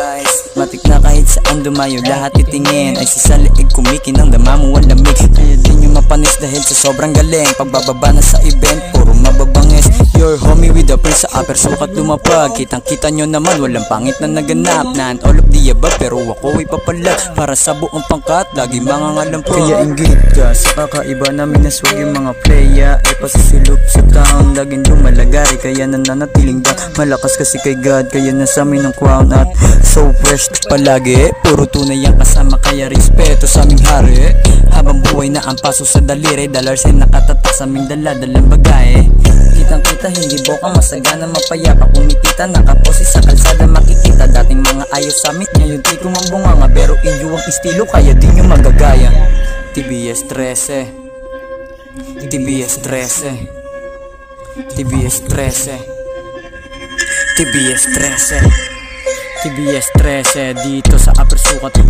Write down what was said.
guys, matik na kahit saan dumayo, lahat titingin ay sa liig kumikinang dama mo ang lamig. Kaya di nyo mapanis dahil sa sobrang galing. Pagbababa na sa event, puro mababangis. Your homie with the prince sa upper, sukat lumapag. Kitang kita nyo naman, walang pangit na naganap. Naan all of the above, pero ako ay papalag. Para sa buong pangkat, lagi mga ngalampag. Kaya inggit ka sa kakaiba namin, naswag yung mga playa. Ay pasisilop sa town, laging lumalagari. Kaya nananatiling down, malakas kasi kay God. Kaya nasa amin ang crown at so fresh palagi. Puro tunay ang kasama, kaya respeto sa aming hari. Habang buhay na ang paso sa daliri, dollars ay nakatatak sa aming dala-dalang bagay. Kitang kita, hindi boka, masagana, mapayapa, kumikita, nakapose sa kalsada, makikita dating mga ayos sa amin. Ngayon di ko mambunganga, pero inyo ang estilo, kaya di nyo magagaya. TBS 13, TBS 13, TBS 13, TBS 13, TBS 13, dito sa upper sukat.